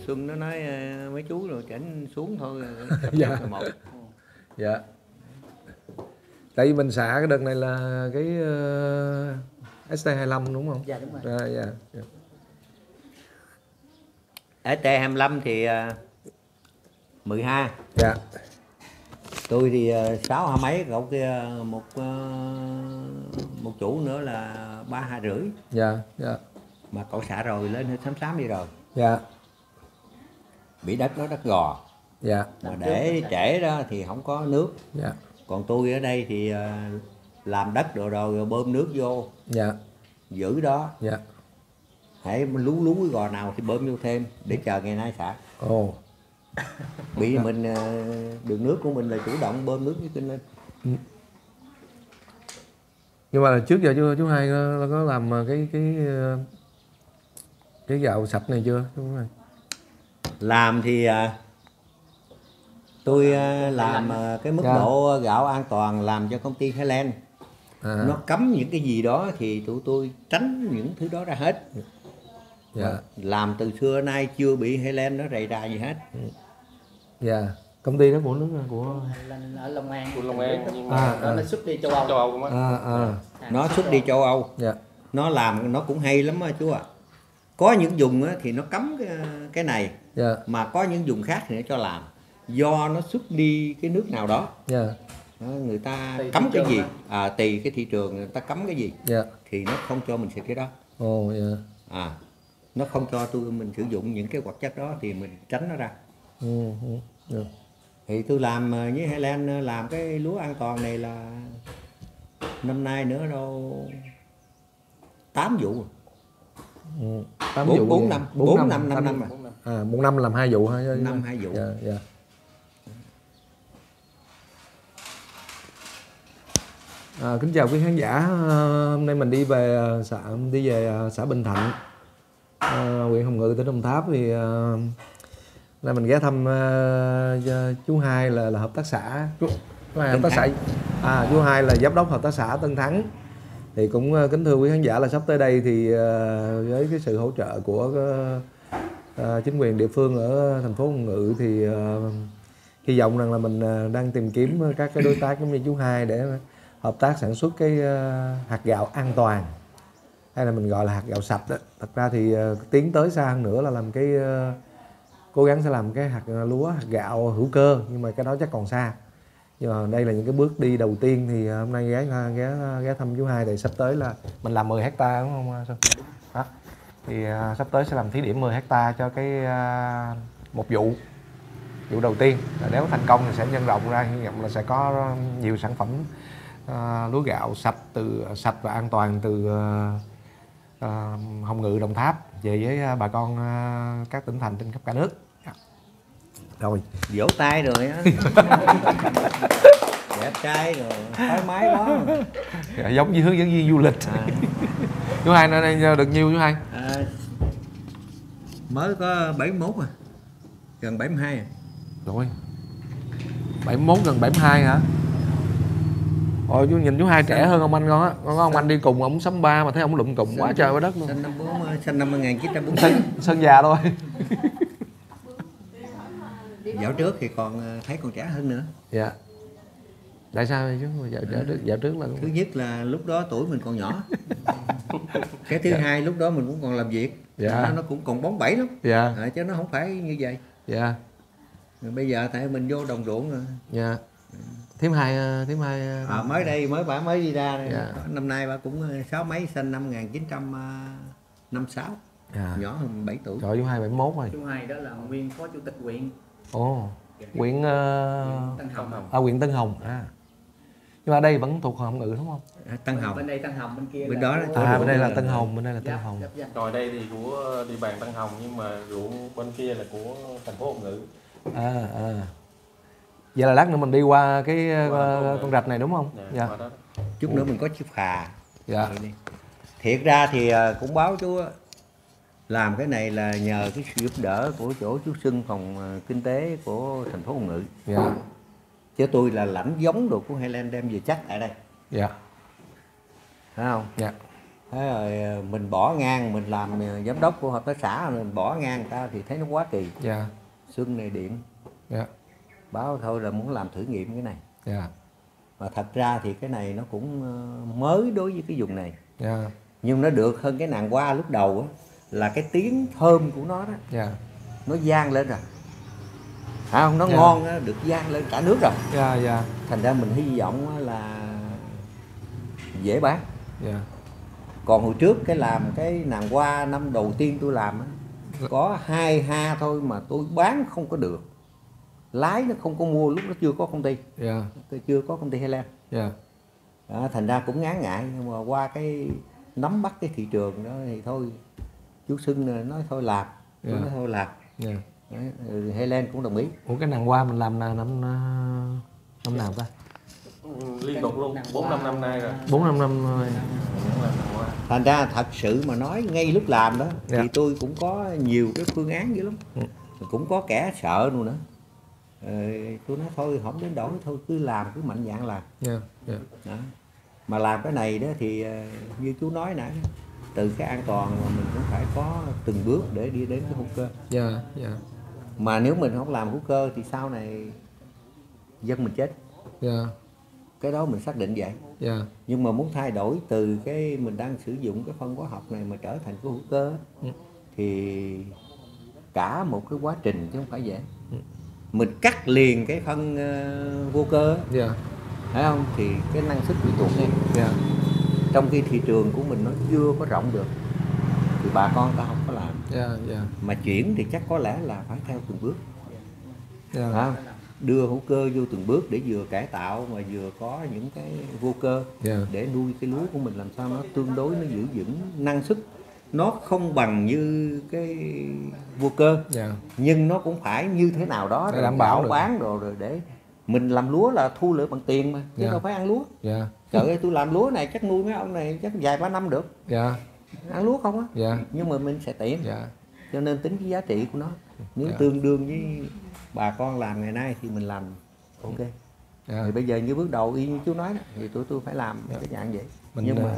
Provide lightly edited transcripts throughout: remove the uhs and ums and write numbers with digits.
Xuân nó nói mấy chú rồi chỉnh xuống thôi. Dạ. Một. Dạ. Tại vì mình xả cái đợt này là cái ST25 đúng không? Dạ đúng rồi. Dạ. Dạ. Ở T25 thì 12. Dạ. Tôi thì 6 hai mấy, cậu kia một chủ nữa là 3 2 rưỡi. Dạ. Dạ. Mà cậu xả rồi lên hơi xám đi rồi. Dạ. Bị đất nó đất gò. Dạ. Mà để trễ đó thì không có nước. Dạ. Còn tôi ở đây thì làm đất rồi bơm nước vô. Dạ. Giữ đó. Dạ. Hãy lú cái gò nào thì bơm vô thêm để chờ ngày nay xả. Ồ. Bị mình đường nước của mình là chủ động bơm nước với kinh lên. Nhưng mà trước giờ chú Hai có làm cái gạo sạch này chưa chú Hai? Làm thì tôi làm cái mức độ gạo an toàn làm cho công ty Highland. Nó cấm những cái gì đó thì tụi tôi tránh những thứ đó ra hết. Dạ. Làm từ xưa nay chưa bị Highland nó rầy rà gì hết. Dạ. Công ty đó của nước của ở Long An. Của Long An nhưng mà nó xuất đi châu Âu. Châu Âu không á. Nó xuất đi châu Âu. Dạ. Nó làm nó cũng hay lắm á chú ạ. Có những vùng á, thì nó cấm cái này. Dạ. Mà có những vùng khác thì nó cho làm. Do nó xuất đi cái nước nào đó. Dạ. Người ta cấm cái gì, tùy cái thị trường người ta cấm cái gì. Dạ. Thì nó không cho mình xịt cái đó. Ồ. Dạ. Nó không cho mình sử dụng những cái hoạt chất đó thì mình tránh nó ra. Dạ. Thì tôi làm với Highland làm cái lúa an toàn này là năm nay nữa đâu 8 vụ. 8 vụ. 4 năm, 4 năm, 5 năm rồi. 1 năm làm 2 vụ hả? Năm 2 vụ. Dạ, dạ. Kính chào quý khán giả. Hôm nay mình đi về xã Bình Thạnh, huyện Hồng Ngự, tỉnh Đồng Tháp. Thì nay mình ghé thăm chú Hai là hợp tác xã. Chú Hai là giám đốc hợp tác xã Tân Thắng. Thì cũng kính thưa quý khán giả là sắp tới đây thì với cái sự hỗ trợ của chính quyền địa phương ở thành phố Hồng Ngự thì hy vọng rằng là mình đang tìm kiếm các cái đối tác giống như chú Hai để hợp tác sản xuất cái hạt gạo an toàn, hay là mình gọi là hạt gạo sạch đó. Thật ra thì tiến tới xa hơn nữa là làm cái cố gắng sẽ làm cái hạt lúa, hạt gạo hữu cơ, nhưng mà cái đó chắc còn xa. Nhưng mà đây là những cái bước đi đầu tiên. Thì hôm nay ghé thăm chú Hai thì sắp tới là mình làm 10 hectare đúng không Sơn? Đó. Thì sắp tới sẽ làm thí điểm 10 hectare cho cái một vụ đầu tiên. Nếu thành công thì sẽ nhân rộng ra, hy vọng là sẽ có nhiều sản phẩm lúa gạo sạch và an toàn từ Hồng Ngự, Đồng Tháp về với bà con các tỉnh thành trên khắp cả nước. Rồi vỗ tay rồi á. Đẹp trai rồi thoải mái đó. Giống như hướng dẫn viên du lịch. Chú Hai nơi đây được nhiêu chú Hai? Mới có 71 gần 72 Rồi 71 gần 72 hả? Ôi chú nhìn chú Hai trẻ hơn ông anh con á. Có ông anh đi cùng ông 63 mà thấy ông lụm cùng quá trời quá đất luôn. Sinh năm 1940. Sơn già thôi. Dạo trước thì còn thấy còn trẻ hơn nữa. Dạ. Tại sao chứ? Dạo trước là thứ nhất là lúc đó tuổi mình còn nhỏ. Cái thứ hai lúc đó mình cũng còn làm việc. Dạ. Nó cũng còn bóng bẩy lắm. Dạ. Chứ nó không phải như vậy. Dạ. Rồi bây giờ tại mình vô đồng ruộng rồi. Dạ. Thím hai mới đây bà mới đi ra đây. Dạ. Năm nay bà cũng 6 mấy, sinh năm 1956. Dạ. Nhỏ hơn 7 tuổi. Trời, chú Hai 71 rồi. Chú Hai đó là nguyên phó chủ tịch huyện. Ồ. Huyện Tân Hồng. Huyện Tân Hồng. Nhưng mà đây vẫn thuộc Hồng Ngự đúng không? Tân Hồng. Bên đây Tân Hồng, bên kia bên đó bên đây là Tân Hồng, bên đây là Tân Hồng. Rồi đây thì của địa bàn Tân Hồng, nhưng mà ruộng bên kia là của thành phố Hồng Ngự. Vậy là lát nữa mình đi qua cái con rạch này đúng không? Dạ. Chút nữa mình có chiếc phà. Dạ. Thiệt ra thì cũng báo chú làm cái này là nhờ cái sự giúp đỡ của chỗ chú Xuân, phòng kinh tế của thành phố Hồng Ngự. Dạ. Chứ tôi là lãnh giống đồ của Highland đem về chắc tại đây. Dạ. Phải không? Dạ. Thế rồi mình bỏ ngang, mình làm giám đốc của hợp tác xã, mình bỏ ngang người ta thì thấy nó quá kỳ. Dạ. Xuân này điện Dạ. báo thôi là muốn làm thử nghiệm cái này. Dạ. Mà thật ra thì cái này nó cũng mới đối với cái vùng này. Dạ. Nhưng nó được hơn cái nàng hoa lúc đầu á, là cái tiếng thơm của nó đó. Dạ. Nó vang lên rồi. Phải không? Nó Dạ. ngon á, được vang lên cả nước rồi. Dạ. Dạ. Thành ra mình hy vọng á là dễ bán. Dạ. Còn hồi trước cái làm cái nàng hoa năm đầu tiên tôi làm á, có 2 ha thôi mà tôi bán không có được. Lái nó không có mua, lúc đó chưa có công ty. Dạ. Chưa có công ty Highland. Dạ. Đó, thành ra cũng ngán ngại, nhưng mà qua cái nắm bắt cái thị trường đó thì thôi chú Xuân nói thôi làm. Tôi nói thôi làm. Dạ. Highland cũng đồng ý. Ủa cái nàng hoa mình làm năm nào ta? Liên tục luôn, 4-5 năm nay rồi. 4-5 năm rồi. Thành ra thật sự mà nói ngay lúc làm đó Dạ. thì tôi cũng có nhiều cái phương án dữ lắm. Cũng có kẻ sợ luôn nữa. Tôi nói thôi không đến đổi, thôi cứ làm, cứ mạnh dạn làm. Dạ. Dạ. Đó. Mà làm cái này đó thì như chú nói nãy, từ cái an toàn mà mình cũng phải có từng bước để đi đến cái hữu cơ. Dạ. Dạ. Mà nếu mình không làm hữu cơ thì sau này dân mình chết. Dạ. Cái đó mình xác định vậy. Dạ. Nhưng mà muốn thay đổi từ cái mình đang sử dụng cái phân hóa học này mà trở thành cái hữu cơ thì cả một cái quá trình chứ không phải dễ. Mình cắt liền cái phân vô cơ, Dạ. thấy không, thì cái năng suất bị tụt ngay. Dạ. Trong khi thị trường của mình nó chưa có rộng được thì bà con ta không có làm. Dạ. Dạ. Mà chuyển thì chắc có lẽ là phải theo từng bước. Dạ. Phải không? Đưa hữu cơ vô từng bước để vừa cải tạo mà vừa có những cái vô cơ. Dạ. Để nuôi cái lúa của mình làm sao nó tương đối, nó giữ vững năng suất. Nó không bằng như cái vô cơ. Dạ. Nhưng nó cũng phải như thế nào đó để đảm bảo được. bán rồi để mình làm lúa là thu lợi bằng tiền mà, chứ Dạ. đâu phải ăn lúa. Dạ. Trời ơi, tôi làm lúa này chắc nuôi mấy ông này chắc vài ba năm được. Dạ. Ăn lúa không á. Dạ. Nhưng mà mình sẽ tiện. Dạ. Cho nên tính cái giá trị của nó. Nếu Dạ. tương đương với bà con làm ngày nay thì mình làm ok. Dạ. Thì bây giờ như bước đầu y như chú nói đó, thì tôi phải làm cái dạng vậy. Mình, nhưng mà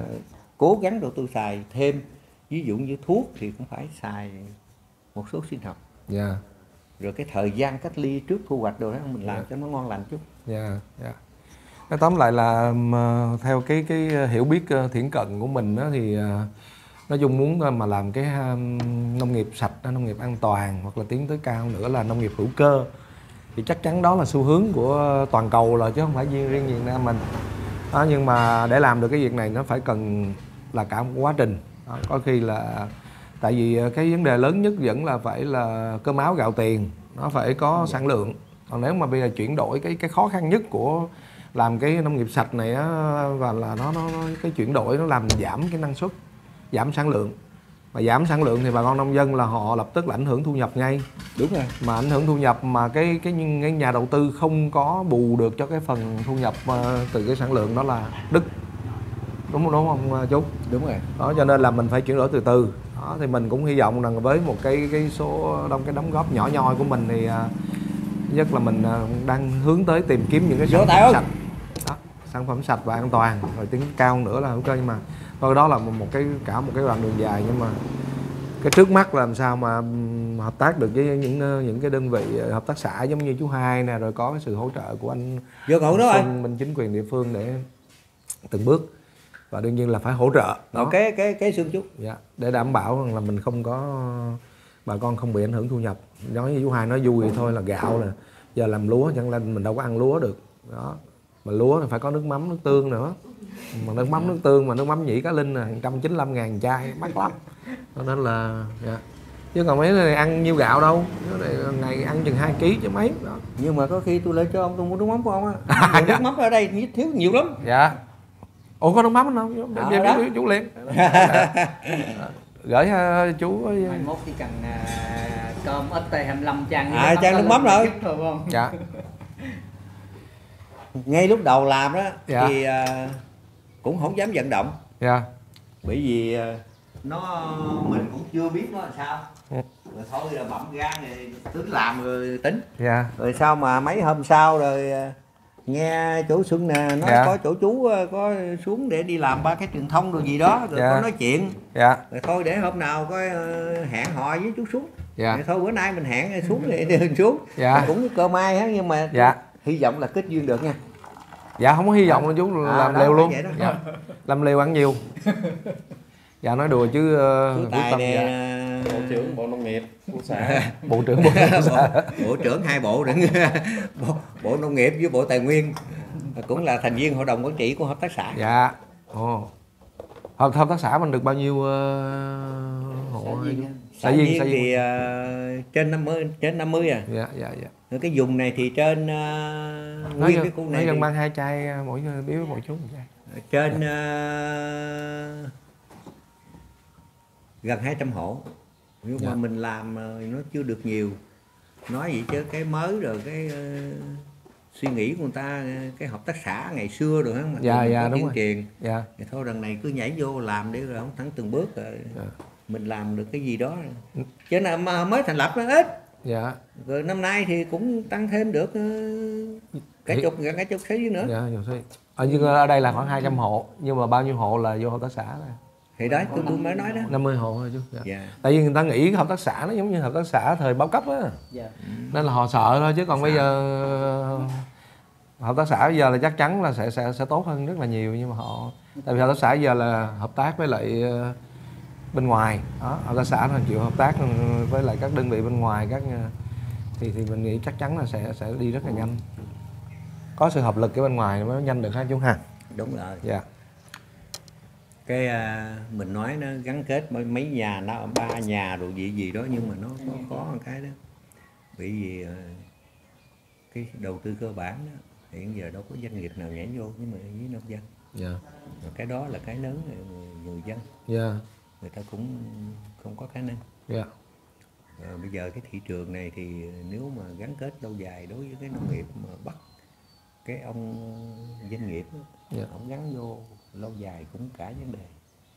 cố gắng rồi tôi xài thêm, ví dụ như thuốc thì cũng phải xài một số sinh học. Dạ. Rồi cái thời gian cách ly trước thu hoạch đồ đó mình làm cho nó ngon lành chút. Dạ. Dạ. Nói tóm lại là theo cái hiểu biết thiển cận của mình đó, thì nói chung muốn mà làm cái nông nghiệp sạch, nông nghiệp an toàn, hoặc là tiến tới cao nữa là nông nghiệp hữu cơ, thì chắc chắn đó là xu hướng của toàn cầu rồi, chứ không phải riêng Việt Nam mình đó. Nhưng mà để làm được cái việc này nó phải cần là cả một quá trình đó. Có khi là tại vì cái vấn đề lớn nhất vẫn là phải là cơm áo gạo tiền, nó phải có sản lượng. Còn nếu mà bây giờ chuyển đổi cái khó khăn nhất của làm cái nông nghiệp sạch này á, và là nó cái chuyển đổi nó làm giảm cái năng suất, giảm sản lượng. Mà giảm sản lượng thì bà con nông dân là họ lập tức là ảnh hưởng thu nhập ngay. Đúng rồi. Mà ảnh hưởng thu nhập mà cái nhà đầu tư không có bù được cho cái phần thu nhập từ cái sản lượng đó là đứt. Đúng không chú? Đúng rồi. Đó, cho nên là mình phải chuyển đổi từ từ. Đó, thì mình cũng hy vọng rằng với một cái số cái đóng góp nhỏ nhoi của mình thì nhất là mình đang hướng tới tìm kiếm những cái sản phẩm sạch. Đó, sản phẩm sạch và an toàn, rồi tiến cao nữa là hữu cơ. Nhưng mà thôi đó là một cái đoạn đường dài, nhưng mà cái trước mắt là làm sao mà hợp tác được với những cái đơn vị hợp tác xã giống như chú Hai nè, rồi có cái sự hỗ trợ của anh bên chính quyền địa phương để từng bước, và đương nhiên là phải hỗ trợ đó. Cái xương chút. Dạ, để đảm bảo rằng là mình không có, bà con không bị ảnh hưởng thu nhập. Nói như chú Hai nói vui thôi là gạo là giờ làm lúa chẳng lẽ mình đâu có ăn lúa được đó. Mà lúa thì phải có nước mắm, nước tương nữa. Mà nước mắm, nước tương mà nước mắm Nhĩ Cá Linh là 195.000 chai, mắc lắm. Cho nên là dạ. Chứ còn mấy này ăn nhiêu gạo đâu, ngày ăn chừng 2 kg chứ mấy đó. Nhưng mà có khi tôi lấy cho ông tôi mua nước mắm của ông á. Nước mắm ở đây thiếu nhiều lắm. Dạ. Ủa có nước mắm không? Đem chú liền. Gửi chú. Mai mốt chỉ cần cơm ít T25 chan. Chan nước mắm rồi. Không? Dạ. Ngay lúc đầu làm đó dạ. thì cũng không dám vận động. Dạ. Bởi vì mình cũng chưa biết nó là sao. Rồi thôi là bậm gan rồi tính làm rồi tính. Dạ. Rồi sao mà mấy hôm sau rồi nghe chỗ Xuân nè nói Dạ. có chỗ chú có xuống để đi làm ba cái truyền thông rồi gì đó rồi Dạ. có nói chuyện. Dạ. Rồi thôi để hôm nào có hẹn hò với chú xuống. Dạ. Rồi thôi bữa nay mình hẹn xuống thì xuống. Dạ. Cũng cơ may hết nhưng mà Dạ. hy vọng là kết duyên được nha. Dạ không có hy vọng là chú làm đó, liều luôn. vậy đó. Dạ. Làm liều ăn nhiều. Dạ nói đùa chứ Chú quyết Tài tâm. nè, Dạ. Bộ trưởng Bộ Nông nghiệp của xã. Bộ trưởng Bộ bộ trưởng hai bộ nữa. Bộ Nông nghiệp với Bộ Tài nguyên cũng là thành viên hội đồng quản trị của hợp tác xã. Dạ. Ồ. Hợp tác xã mình được bao nhiêu hộ? Xã viên thì trên 50 à. Dạ dạ dạ. Rồi cái vùng này thì trên nguyên cái khu này nói dân thì mang 2 chai mỗi biếu mỗi chú một chai. trên gần 200 hộ. Nhưng mà Dạ. mình làm nó chưa được nhiều. Nói vậy chứ cái mới rồi cái suy nghĩ của người ta, cái hợp tác xã ngày xưa rồi mà Dạ, dạ, có đúng tuyên rồi. truyền. Dạ. Thì thôi lần này cứ nhảy vô làm để rồi không thẳng từng bước rồi Dạ. mình làm được cái gì đó. Chứ là mà mới thành lập nó ít. Dạ. Rồi năm nay thì cũng tăng thêm được gần cả chục xí nữa. Dạ, nhiều xí. Nhưng ở đây là khoảng 200 hộ, nhưng mà bao nhiêu hộ là vô hợp tác xã này? Thì đó tôi mới nói đó. 50 hộ thôi chú. Dạ. Dạ. Tại vì người ta nghĩ hợp tác xã nó giống như hợp tác xã thời bao cấp á, Dạ. nên là họ sợ thôi, chứ còn bây giờ hợp tác xã bây giờ là chắc chắn là sẽ tốt hơn rất là nhiều, nhưng mà họ tại vì hợp tác xã giờ là hợp tác với lại bên ngoài đó, hợp tác xã là chịu hợp tác với lại các đơn vị bên ngoài thì mình nghĩ chắc chắn là sẽ đi rất là nhanh, có sự hợp lực cái bên ngoài mới nhanh được ha chú ha. Đúng rồi. Dạ. Cái mình nói nó gắn kết mấy nhà, nó 3 nhà rồi gì đó, nhưng mà nó có một cái đó, bởi vì cái đầu tư cơ bản đó, hiện giờ đâu có doanh nghiệp nào nhảy vô nhưng mà với nông dân. Dạ. Rồi cái đó là cái lớn người dân. Dạ. Người ta cũng không có khả năng. Dạ. Bây giờ cái thị trường này thì nếu mà gắn kết lâu dài đối với cái nông nghiệp mà bắt cái ông doanh nghiệp đó, Dạ. ông gắn vô lâu dài cũng cả vấn đề.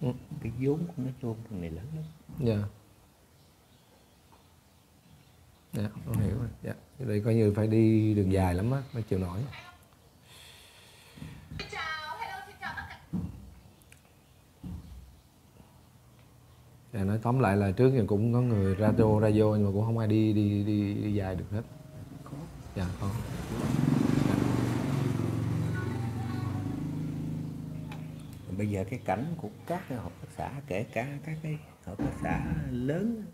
Ừ. Cái vốn của nó chôn thằng này lớn lắm. Dạ. Dạ, con hiểu rồi. Dạ. Đây coi như phải đi đường dài lắm á mới chịu nổi. Dạ, nói tóm lại là trước giờ cũng có người ra vô nhưng mà cũng không ai đi dài được hết. Dạ, không. Bây giờ cái cảnh của các cái hợp tác xã, kể cả các cái hợp tác xã lớn,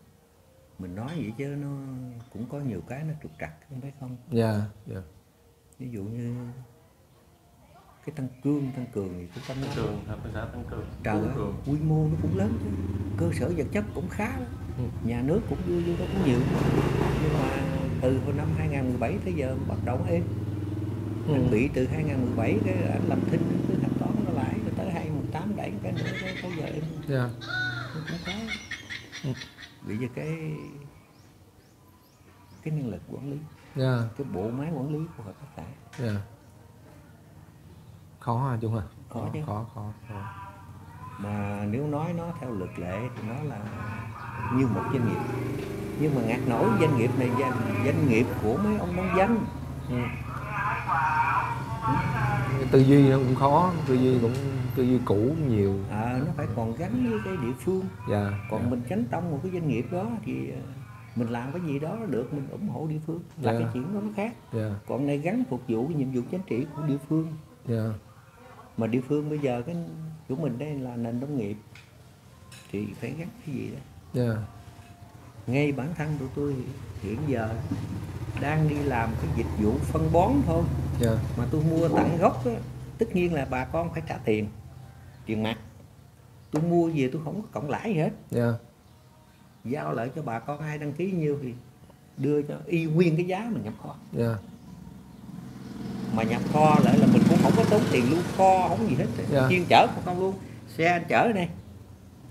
mình nói vậy chứ nó cũng có nhiều cái nó trục trặc, không phải không? Dạ, dạ. Ví dụ như cái tăng cường thì cũng tăng Tăng cường, hợp tác xã tăng cường. trời ơi, quy mô nó cũng lớn chứ, cơ sở vật chất cũng khá lắm. Nhà nước cũng đưa vô đó cũng nhiều, nhưng mà từ hồi năm 2017 tới giờ bắt đầu êm. Anh bị từ 2017 cái anh làm thinh cứ thanh toán nó lại, rồi tới 2018 đẩy cái nữa tới giờ em Dạ. nó cũng có. Vì vậy cái năng lực quản lý, Dạ. cái bộ máy quản lý của hợp tác xã Dạ. Khó hả chú hả? Khó chứ. Khó. Mà nếu nói nó theo luật lệ thì nó là như một doanh nghiệp, nhưng mà ngặt nổi doanh nghiệp này doanh nghiệp của mấy ông nông dân. Cái tư duy nó cũng khó, tư duy cũ cũng nhiều. Nó phải còn gắn với cái địa phương. Dạ. Còn mình chánh tông một cái doanh nghiệp đó thì mình làm cái gì đó được, mình ủng hộ địa phương là Dạ. cái chuyện đó nó khác. Dạ. Còn này gắn phục vụ cái nhiệm vụ chính trị của địa phương. Dạ. Mà địa phương bây giờ cái của mình đây là nền nông nghiệp thì phải gắn cái gì đó. Dạ. Ngay bản thân tụi tôi hiện giờ đang đi làm cái dịch vụ phân bón thôi. Dạ. Mà tôi mua tận gốc á, tất nhiên là bà con phải trả tiền mặt. Tôi mua về tôi không có cộng lãi gì hết. Dạ. Giao lại cho bà con ai đăng ký nhiêu thì đưa cho y nguyên cái giá mình nhập kho. Dạ. Mà nhập kho lại là mình cũng không có tốn tiền lưu kho, không gì hết. Dạ. Chuyên chở bà con luôn. Xe anh chở đây,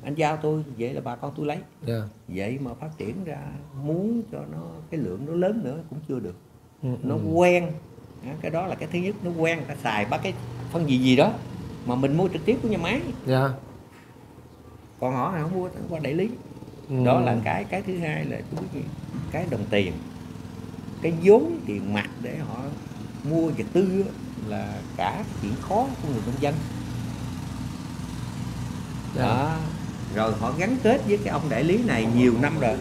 anh giao tôi, vậy là bà con tôi lấy. Dạ. Vậy mà phát triển ra muốn cho nó cái lượng nó lớn nữa cũng chưa được. Nó Ừ. quen. Cái đó là cái thứ nhất, nó quen ta xài bắt cái phân gì đó mà mình mua trực tiếp của nhà máy. Dạ. Còn họ không mua qua đại lý. Ừ. Đó là cái thứ hai là cái đồng tiền, cái vốn tiền mặt để họ mua vật tư là cả chuyện khó của người nông dân. Đó. Rồi họ gắn kết với cái ông đại lý này nhiều năm rồi.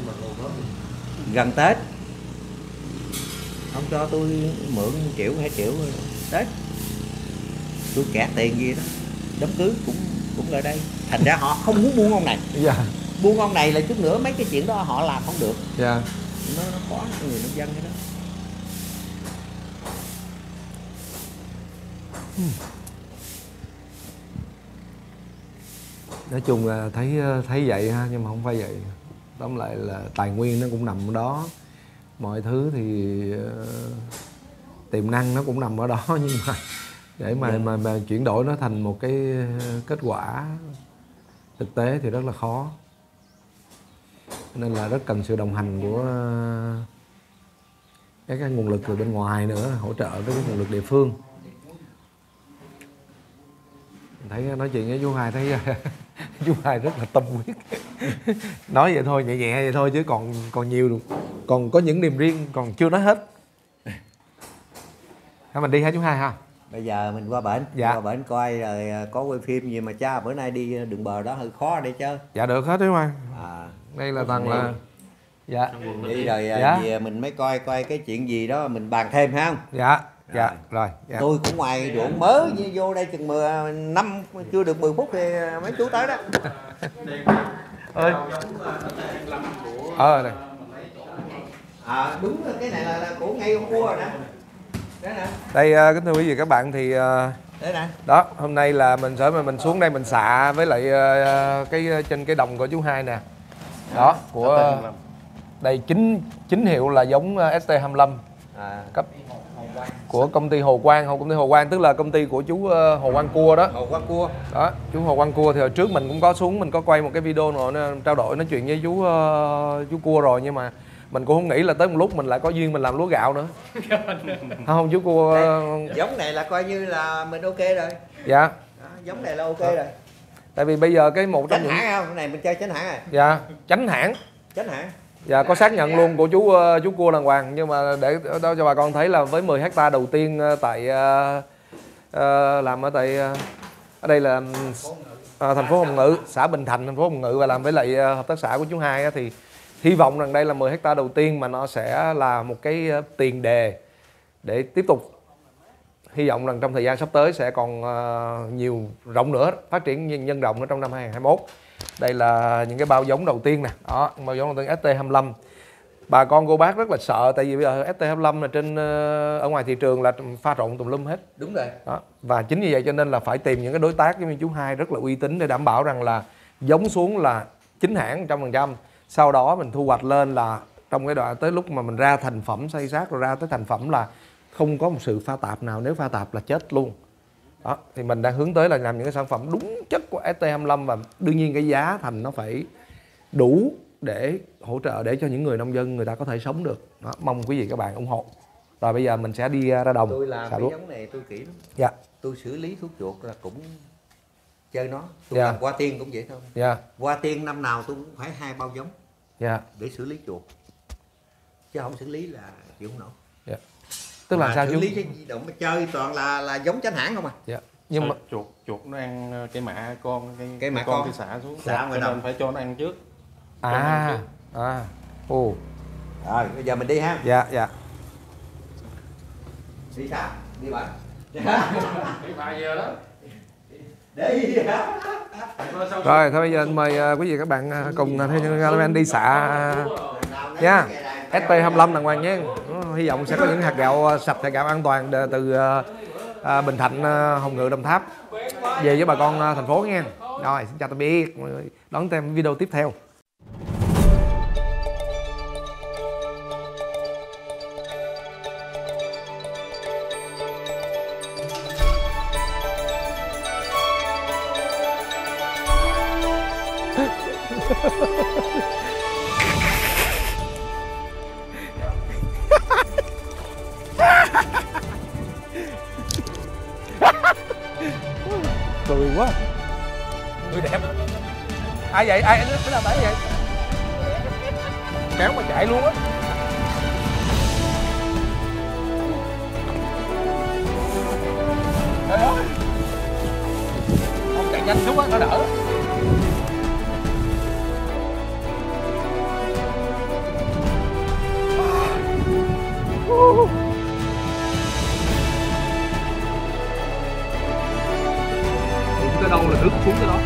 Gần Tết ông cho tôi mượn 1 triệu 2 triệu Tết, tôi kẹt tiền gì đó, đám cưới cũng ở đây. Thành ra họ không muốn buông ông này. Buông ông này là chút nữa mấy cái chuyện đó họ làm không được. Nó khó cho người nông dân cái đó. Nói chung là thấy vậy ha, nhưng mà không phải vậy. Tóm lại là tài nguyên nó cũng nằm ở đó, mọi thứ thì tiềm năng nó cũng nằm ở đó, nhưng mà để mà chuyển đổi nó thành một cái kết quả thực tế thì rất là khó. Nên là rất cần sự đồng hành của các cái nguồn lực từ bên ngoài nữa, hỗ trợ với cái nguồn lực địa phương. Thấy nói chuyện với chú Hai thấy chú Hai rất là tâm huyết. Nói vậy thôi, nhẹ nhẹ vậy thôi, chứ còn nhiều, còn có những niềm riêng còn chưa nói hết. Thôi mình đi hả chú Hai ha? Bây giờ mình qua bển, qua bển coi rồi có quay phim gì mà cha bữa nay đi đường bờ đó hơi khó để chơi. Dạ được hết chú Hai. Đây là toàn là đi rồi về mình mới coi cái chuyện gì đó mình bàn thêm ha không? Rồi. Tôi cũng ngoài ruộng mới vô đây chừng 10 năm chưa được 10 phút thì mấy chú tới đó. Ơi. Này. Đúng cái này là của ngay hôm cua rồi nè. Đây kính thưa quý vị các bạn thì đấy nè. Đó, hôm nay là mình xuống đây mình xạ với lại cái trên cái đồng của chú Hai nè. Đó, của đây chính hiệu là giống ST25. Cấp của công ty Hồ Quang, công ty Hồ Quang tức là công ty của chú Hồ Quang Cua đó. Hồ Quang Cua. Đó, chú Hồ Quang Cua thì hồi trước mình cũng có xuống, mình có quay một cái video rồi trao đổi nói chuyện với chú Cua rồi, nhưng mà mình cũng không nghĩ là tới một lúc mình lại có duyên mình làm lúa gạo nữa. Không chú Cua. Giống này là coi như là mình ok rồi. Dạ. Đó, giống này là ok rồi. Tại vì bây giờ cái một trong những hãng không? Cái này mình chơi tránh hãng rồi. Dạ, tránh hãng. Tránh hãng. Dạ, có xác nhận luôn của chú Cua đàng hoàng, nhưng mà để đó cho bà con thấy là với 10 hectare đầu tiên tại làm ở tại ở đây là thành phố Hồng Ngự, xã Bình Thạnh, thành phố Hồng Ngự, và làm với lại hợp tác xã của chú Hai thì hy vọng rằng đây là 10 hectare đầu tiên mà nó sẽ là một cái tiền đề để tiếp tục. Hy vọng rằng trong thời gian sắp tới sẽ còn nhiều rộng nữa, phát triển nhân rộng nữa trong năm 2021. Đây là những cái bao giống đầu tiên nè. Đó, bao giống đầu tiên ST25. Bà con cô bác rất là sợ, tại vì bây giờ ST25 là trên ở ngoài thị trường là pha trộn tùm lum hết. Đúng rồi. Đó. Và chính vì vậy cho nên là phải tìm những cái đối tác giống như chú Hai rất là uy tín để đảm bảo rằng là giống xuống là chính hãng 100%. Sau đó mình thu hoạch lên là trong cái đoạn tới lúc mà mình ra thành phẩm xay sát rồi ra tới thành phẩm là không có một sự pha tạp nào, nếu pha tạp là chết luôn. Đó, thì mình đang hướng tới là làm những cái sản phẩm đúng chất của ST25, và đương nhiên cái giá thành nó phải đủ để hỗ trợ để cho những người nông dân người ta có thể sống được. Đó, mong quý vị các bạn ủng hộ. Rồi bây giờ mình sẽ đi ra đồng. Tôi làm cái giống này tôi kỹ lắm. Dạ. Tôi xử lý thuốc chuột là cũng chơi nó. Tôi làm Hoa Tiên cũng vậy thôi. Dạ. Hoa Tiên năm nào tôi cũng phải 2 bao giống. Dạ. Để xử lý chuột. Chứ không xử lý là chịu không nổi. Dạ. Tức là sao xử lý cái di động mà chơi toàn là giống chánh hãng không à. Dạ. Nhưng mà chuột nó ăn cái mạ con, cái mạ con thì xả xuống, xả ngoài đồng, phải cho nó ăn trước. Ồ. Rồi bây giờ mình đi ha. Dạ. Đi sao? Đi bạn. Đi 3 giờ đó. Đi. Rồi thôi bây giờ mời quý vị các bạn cùng theo cameraman đi xạ nha. ST25 đàng hoàng nhé. Hy vọng sẽ có những hạt gạo sạch, hạt gạo an toàn từ Bình Thạnh, Hồng Ngự, Đồng Tháp về với bà con thành phố nha. Rồi xin chào tạm biệt, đón xem video tiếp theo. Cười quá, người đẹp. Ai vậy? Ai cái nào tới vậy? Kéo mà chạy luôn á. Trời ơi, ông chạy nhanh xuống á nó đỡ. Đụng tới đâu là nước xuống tới đó.